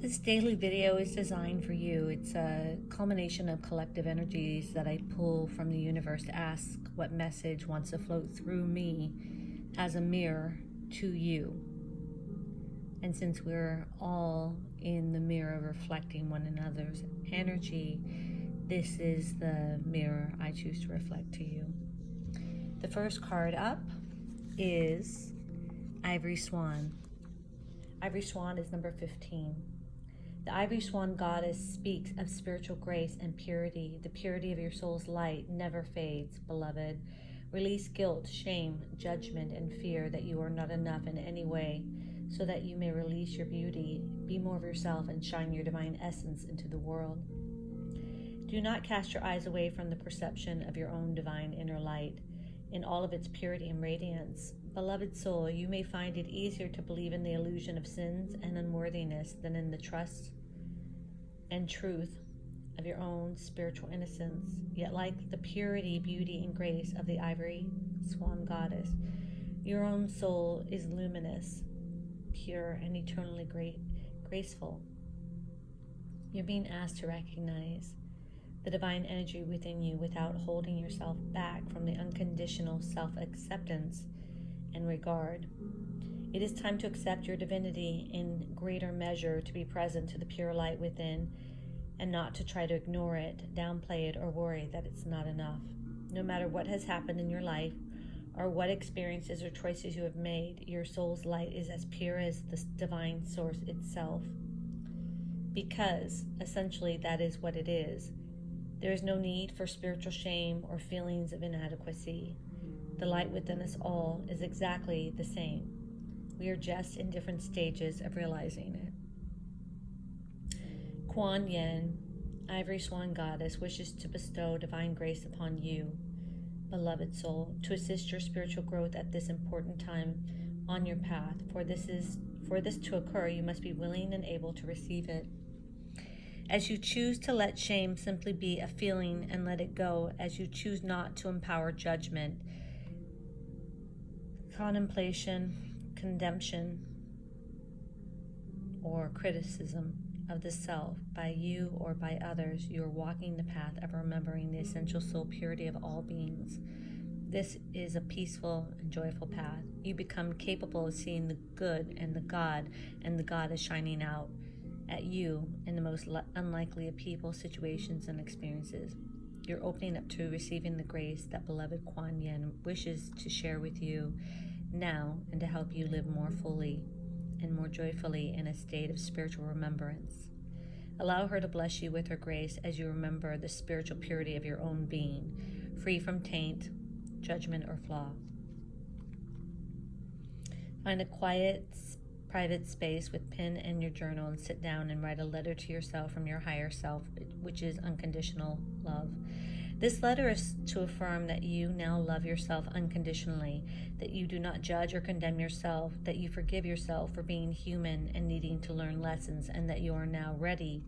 This daily video is designed for you. It's a culmination of collective energies that I pull from the universe to ask what message wants to float through me as a mirror to you. And since we're all in the mirror reflecting one another's energy, this is the mirror I choose to reflect to you. The first card up is Ivory Swan. Ivory Swan is number 15. The Ivory Swan Goddess speaks of spiritual grace and purity. The purity of your soul's light never fades, beloved. Release guilt, shame, judgment, and fear that you are not enough in any way, so that you may release your beauty, be more of yourself, and shine your divine essence into the world. Do not cast your eyes away from the perception of your own divine inner light in all of its purity and radiance. Beloved soul, you may find it easier to believe in the illusion of sins and unworthiness than in the trust and truth of your own spiritual innocence. Yet like the purity, beauty, and grace of the Ivory Swan Goddess, your own soul is luminous, pure, and eternally graceful. You're being asked to recognize the divine energy within you without holding yourself back from the unconditional self-acceptance and regard. It is time to accept your divinity in greater measure, to be present to the pure light within, and not to try to ignore it, downplay it, or worry that it's not enough. No matter what has happened in your life, or what experiences or choices you have made, your soul's light is as pure as the divine source itself. Because, essentially, that is what it is. There is no need for spiritual shame or feelings of inadequacy. The light within us all is exactly the same. We are just in different stages of realizing it. Kuan Yin, Ivory Swan Goddess, wishes to bestow divine grace upon you, beloved soul, to assist your spiritual growth at this important time on your path. For this to occur, you must be willing and able to receive it. As you choose to let shame simply be a feeling and let it go, as you choose not to empower judgment, contemplation, condemnation, or criticism of the self by you or by others, you are walking the path of remembering the essential soul purity of all beings. This is a peaceful and joyful path. You become capable of seeing the good and the God is shining out at you in the most unlikely of people, situations, and experiences. You're opening up to receiving the grace that beloved Kuan Yin wishes to share with you now, and to help you live more fully and more joyfully in a state of spiritual remembrance. Allow her to bless you with her grace as you remember the spiritual purity of your own being, free from taint, judgment, or flaw. Find a quiet, private space with pen and your journal and sit down and write a letter to yourself from your higher self, which is unconditional love. This letter is to affirm that you now love yourself unconditionally, that you do not judge or condemn yourself, that you forgive yourself for being human and needing to learn lessons, and that you are now ready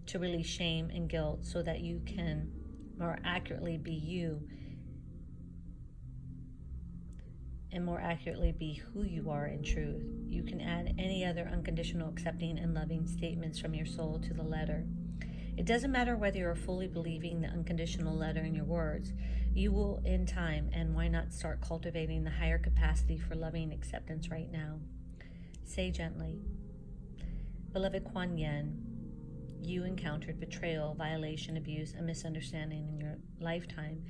to release shame and guilt so that you can more accurately be you and more accurately be who you are in truth. You can add any other unconditional, accepting, and loving statements from your soul to the letter. It doesn't matter whether you are fully believing the unconditional letter in your words. You will in time, and why not start cultivating the higher capacity for loving acceptance right now? Say gently, beloved Kuan Yin, you encountered betrayal, violation, abuse, and misunderstanding in your lifetime,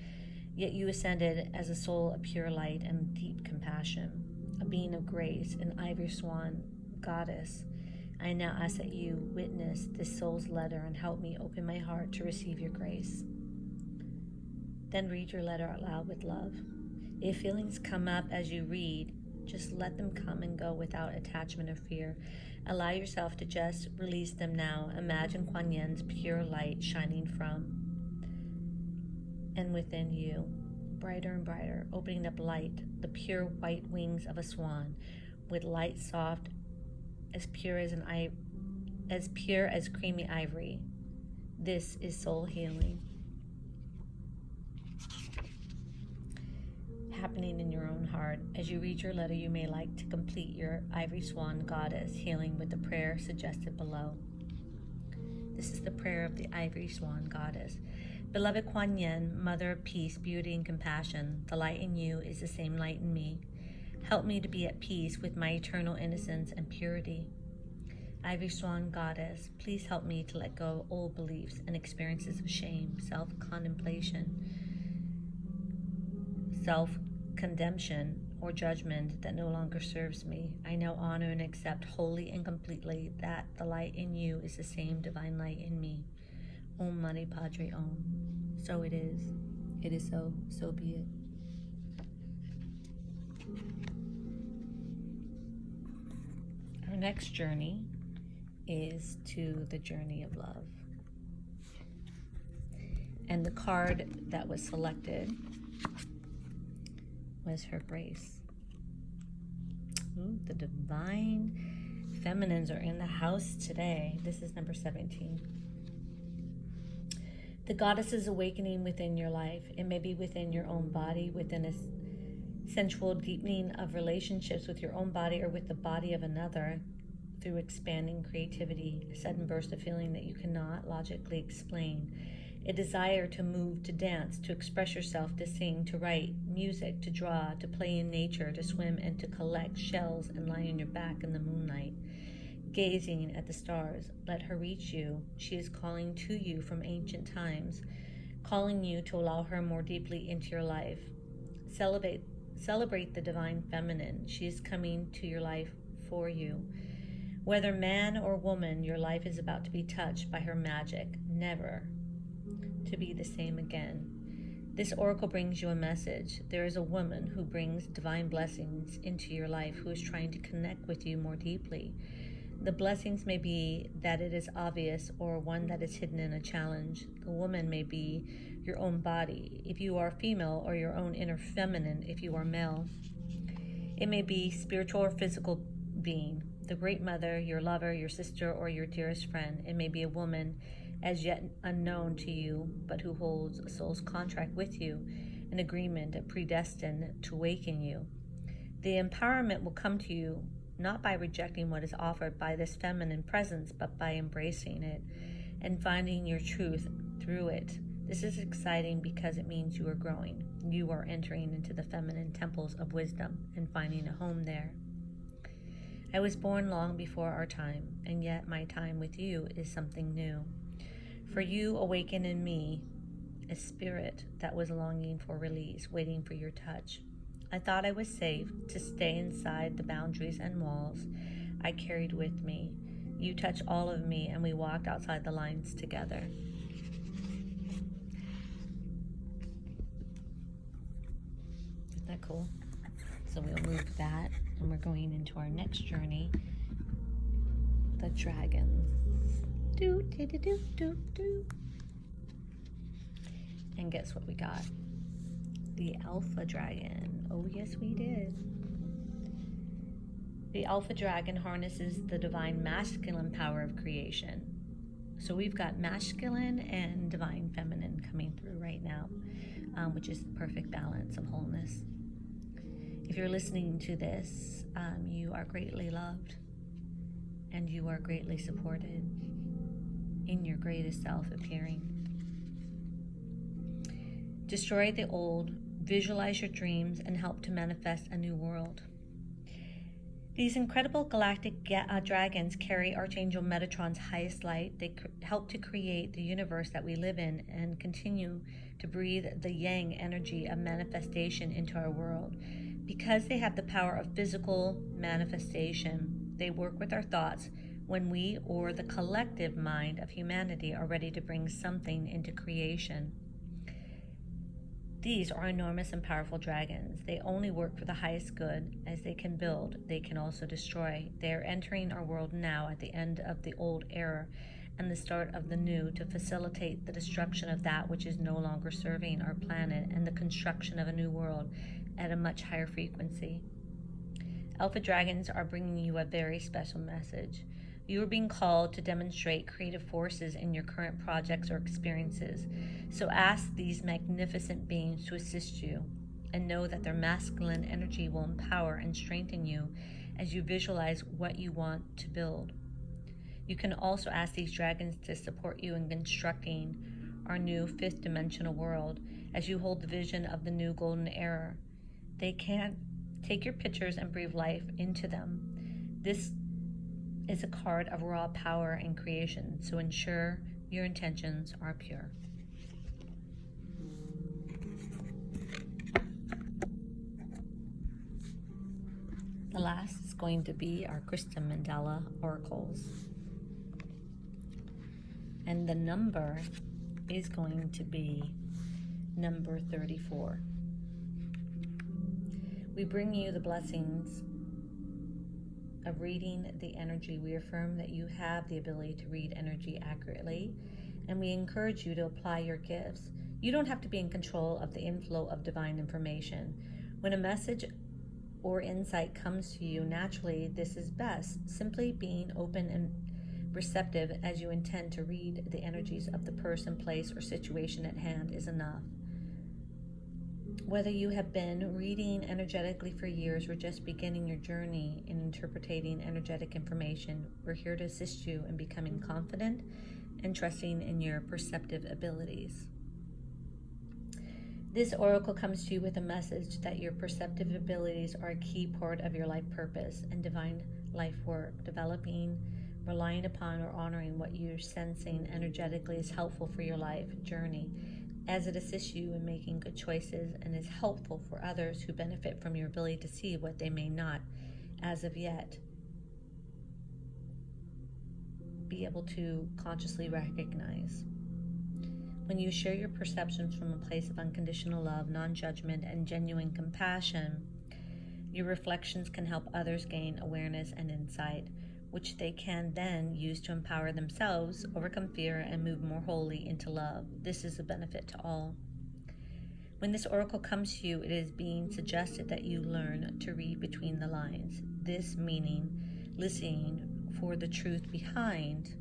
yet you ascended as a soul of pure light and deep compassion, a being of grace, an Ivory Swan Goddess. I now ask that you witness this soul's letter and help me open my heart to receive your grace. Then read your letter out loud with love. If feelings come up as you read, just let them come and go without attachment or fear. Allow yourself to just release them now. Imagine Kuan Yin's pure light shining from and within you, brighter and brighter, opening up light, the pure white wings of a swan, with light soft, as pure as creamy ivory. This is soul healing happening in your own heart. As you read your letter, you may like to complete your Ivory Swan Goddess healing with the prayer suggested below. This is the prayer of the Ivory Swan Goddess. Beloved Kuan Yin, Mother of Peace, Beauty, and Compassion, the light in you is the same light in me. Help me to be at peace with my eternal innocence and purity. Ivory Swan Goddess, please help me to let go of old beliefs and experiences of shame, self-contemplation, self-condemnation, or judgment that no longer serves me. I now honor and accept wholly and completely that the light in you is the same divine light in me. Om Mani Padre Om. So it is. It is so. So be it. Our next journey is to the journey of love. And the card that was selected was her grace. Ooh, the divine feminines are in the house today. This is number 17. The goddess is awakening within your life. It may be within your own body, within a sensual deepening of relationships with your own body or with the body of another, through expanding creativity, a sudden burst of feeling that you cannot logically explain, a desire to move, to dance, to express yourself, to sing, to write music, to draw, to play in nature, to swim, and to collect shells and lie on your back in the moonlight, gazing at the stars. Let her reach you. She is calling to you from ancient times, calling you to allow her more deeply into your life. Celebrate the divine feminine. She is coming to your life for you. Whether man or woman, your life is about to be touched by her magic, never to be the same again. This oracle brings you a message. There is a woman who brings divine blessings into your life, who is trying to connect with you more deeply. The blessings may be that it is obvious or one that is hidden in a challenge. The woman may be your own body, if you are female, or your own inner feminine, if you are male. It may be spiritual or physical being, the great mother, your lover, your sister, or your dearest friend. It may be a woman as yet unknown to you, but who holds a soul's contract with you, an agreement, a predestined to awaken you. The empowerment will come to you not by rejecting what is offered by this feminine presence, but by embracing it and finding your truth through it. This is exciting because it means you are growing. You are entering into the feminine temples of wisdom and finding a home there. I was born long before our time, and yet my time with you is something new. For you awaken in me a spirit that was longing for release, waiting for your touch. I thought I was safe to stay inside the boundaries and walls I carried with me. You touched all of me, and we walked outside the lines together. Isn't that cool? So we'll move that, and we're going into our next journey, the dragons. Do, do, do, do, do, do. And guess what we got? The alpha dragon. Oh, yes, we did. The alpha dragon harnesses the divine masculine power of creation. So we've got masculine and divine feminine coming through right now, which is the perfect balance of wholeness. If you're listening to this, you are greatly loved and you are greatly supported in your greatest self appearing. Destroy the old, visualize your dreams, and help to manifest a new world. These incredible galactic dragons carry Archangel Metatron's highest light. They help to create the universe that we live in and continue to breathe the yang energy of manifestation into our world. Because they have the power of physical manifestation, they work with our thoughts when we or the collective mind of humanity are ready to bring something into creation. These are enormous and powerful dragons. They only work for the highest good. As they can build, they can also destroy. They are entering our world now at the end of the old era and the start of the new, to facilitate the destruction of that which is no longer serving our planet and the construction of a new world at a much higher frequency. Alpha dragons are bringing you a very special message. You are being called to demonstrate creative forces in your current projects or experiences. So ask these magnificent beings to assist you, and know that their masculine energy will empower and strengthen you as you visualize what you want to build. You can also ask these dragons to support you in constructing our new fifth dimensional world as you hold the vision of the new golden era. They can take your pictures and breathe life into them. This is a card of raw power and creation, so ensure your intentions are pure. The last is going to be our Kristen Mandala Oracles. And the number is going to be number 34. We bring you the blessings of reading the energy. We affirm that you have the ability to read energy accurately, and we encourage you to apply your gifts. You don't have to be in control of the inflow of divine information. When a message or insight comes to you naturally, this is best. Simply being open and receptive as you intend to read the energies of the person, place, or situation at hand is enough. Whether you have been reading energetically for years or just beginning your journey in interpreting energetic information, we're here to assist you in becoming confident and trusting in your perceptive abilities. This oracle comes to you with a message that your perceptive abilities are a key part of your life purpose and divine life work. Developing, relying upon, or honoring what you're sensing energetically is helpful for your life journey, as it assists you in making good choices and is helpful for others who benefit from your ability to see what they may not, as of yet, be able to consciously recognize. When you share your perceptions from a place of unconditional love, non-judgment, and genuine compassion, your reflections can help others gain awareness and insight, which they can then use to empower themselves, overcome fear, and move more wholly into love. This is a benefit to all. When this oracle comes to you, it is being suggested that you learn to read between the lines. This meaning listening for the truth behind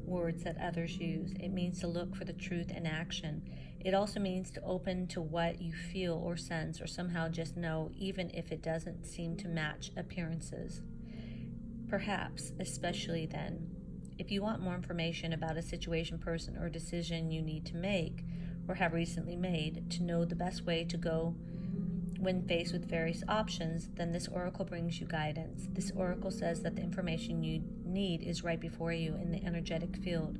words that others use. It means to look for the truth in action. It also means to open to what you feel or sense or somehow just know, even if it doesn't seem to match appearances. Perhaps, especially then, if you want more information about a situation, person, or decision you need to make or have recently made to know the best way to go when faced with various options, then this oracle brings you guidance. This oracle says that the information you need is right before you in the energetic field.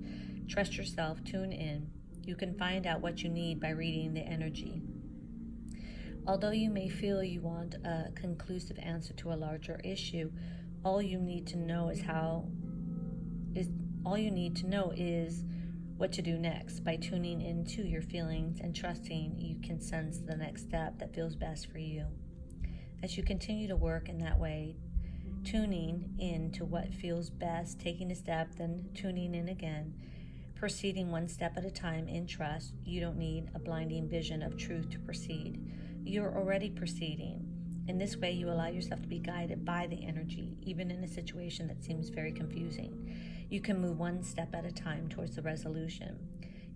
Trust yourself, tune in. You can find out what you need by reading the energy. Although you may feel you want a conclusive answer to a larger issue, all you need to know is what to do next. By tuning into your feelings and trusting, you can sense the next step that feels best for you. As you continue to work in that way, tuning in to what feels best, taking a step, then tuning in again, proceeding one step at a time in trust, you don't need a blinding vision of truth to proceed. You're already proceeding. In this way, you allow yourself to be guided by the energy, even in a situation that seems very confusing. You can move one step at a time towards the resolution.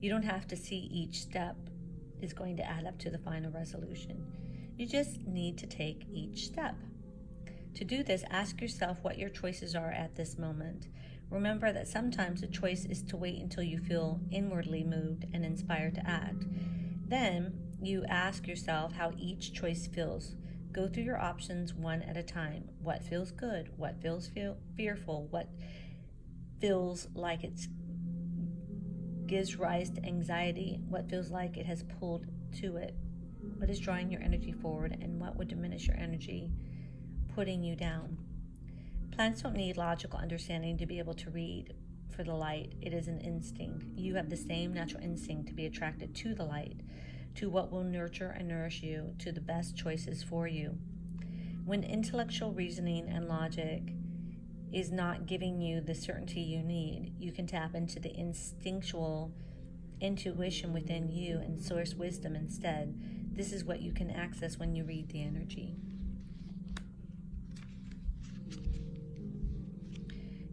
You don't have to see each step is going to add up to the final resolution. You just need to take each step. To do this, ask yourself what your choices are at this moment. Remember that sometimes the choice is to wait until you feel inwardly moved and inspired to act. Then you ask yourself how each choice feels. Go through your options one at a time. What feels good? What feels fearful? What feels like it gives rise to anxiety? What feels like it has pulled to it? What is drawing your energy forward, and what would diminish your energy, putting you down? Plants don't need logical understanding to be able to read for the light. It is an instinct. You have the same natural instinct to be attracted to the light, to what will nurture and nourish you, to the best choices for you. When intellectual reasoning and logic is not giving you the certainty you need, you can tap into the instinctual intuition within you and source wisdom instead. This is what you can access when you read the energy.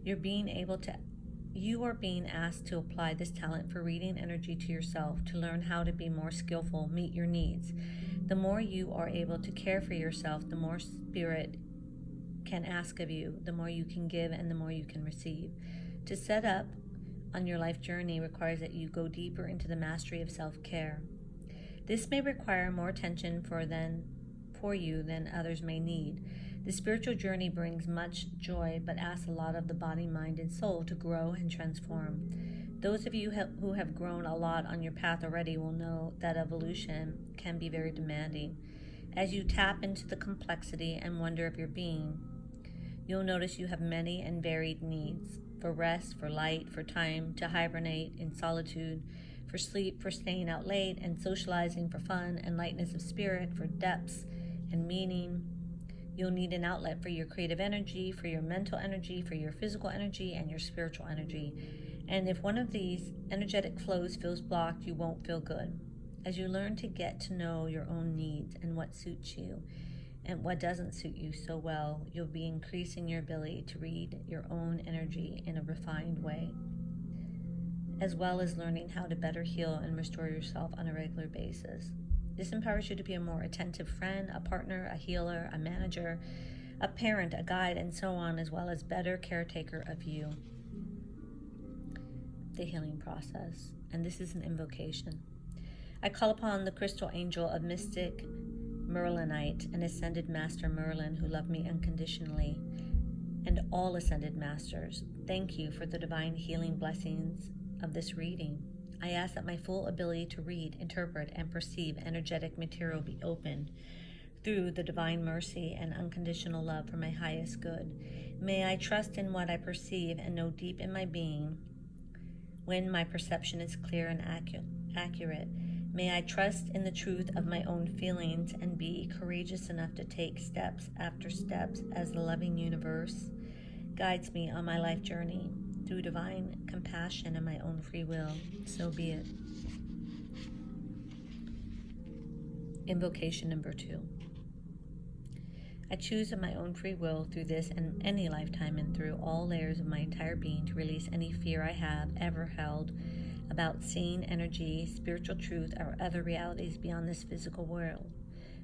You are being asked to apply this talent for reading energy to yourself, to learn how to be more skillful, meet your needs. The more you are able to care for yourself, the more Spirit can ask of you, the more you can give, and the more you can receive. To set up on your life journey requires that you go deeper into the mastery of self-care. This may require more attention for you than others may need. The spiritual journey brings much joy, but asks a lot of the body, mind, and soul to grow and transform. Those of you who have grown a lot on your path already will know that evolution can be very demanding. As you tap into the complexity and wonder of your being, you'll notice you have many and varied needs: for rest, for light, for time to hibernate in solitude, for sleep, for staying out late and socializing, for fun and lightness of spirit, for depths and meaning. You'll need an outlet for your creative energy, for your mental energy, for your physical energy, and your spiritual energy. And if one of these energetic flows feels blocked, you won't feel good. As you learn to get to know your own needs and what suits you and what doesn't suit you so well, you'll be increasing your ability to read your own energy in a refined way, as well as learning how to better heal and restore yourself on a regular basis. This empowers you to be a more attentive friend, a partner, a healer, a manager, a parent, a guide, and so on, as well as better caretaker of you. The healing process. And this is an invocation. I call upon the crystal angel of mystic Merlinite and ascended master Merlin, who love me unconditionally, and all ascended masters. Thank you for the divine healing blessings of this reading. I ask that my full ability to read, interpret, and perceive energetic material be opened through the divine mercy and unconditional love for my highest good. May I trust in what I perceive and know deep in my being when my perception is clear and accurate. May I trust in the truth of my own feelings and be courageous enough to take steps after steps as the loving universe guides me on my life journey through divine compassion and my own free will. So be it. Invocation number 2. I choose of my own free will through this and any lifetime and through all layers of my entire being to release any fear I have ever held about seeing energy, spiritual truth, or other realities beyond this physical world.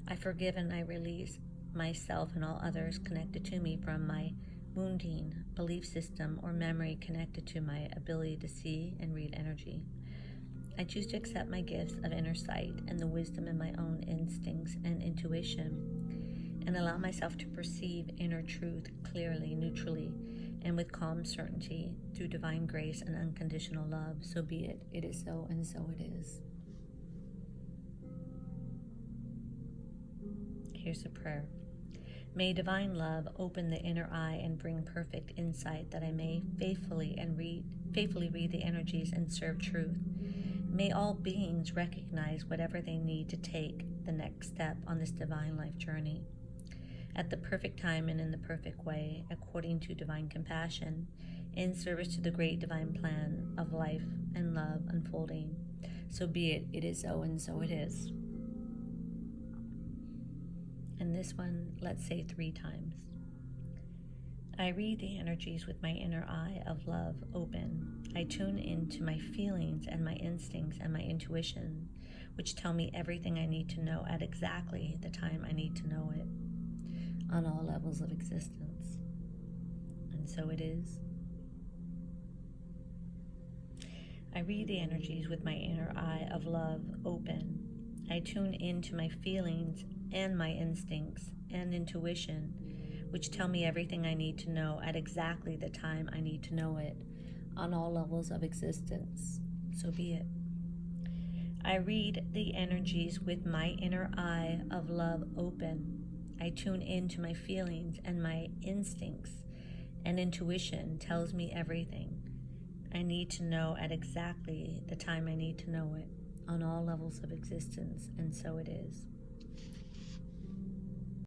I forgive and I release myself and all others connected to me from my wounding, belief system, or memory connected to my ability to see and read energy. I choose to accept my gifts of inner sight and the wisdom in my own instincts and intuition, and allow myself to perceive inner truth clearly, neutrally, and with calm certainty through divine grace and unconditional love. So be it. It is so, and so it is. Here's a prayer. May divine love open the inner eye and bring perfect insight that I may faithfully read the energies and serve truth. May all beings recognize whatever they need to take the next step on this divine life journey at the perfect time and in the perfect way, according to divine compassion, in service to the great divine plan of life and love unfolding. So be it. It is so, and so it is. And this one, let's say 3 times. I read the energies with my inner eye of love open. I tune into my feelings and my instincts and my intuition, which tell me everything I need to know at exactly the time I need to know it, on all levels of existence. And so it is. I read the energies with my inner eye of love open. I tune into my feelings and my instincts and intuition, which tell me everything I need to know at exactly the time I need to know it, on all levels of existence. So be it. I read the energies with my inner eye of love open. I tune into my feelings and my instincts, and intuition tells me everything I need to know at exactly the time I need to know it, on all levels of existence, and so it is.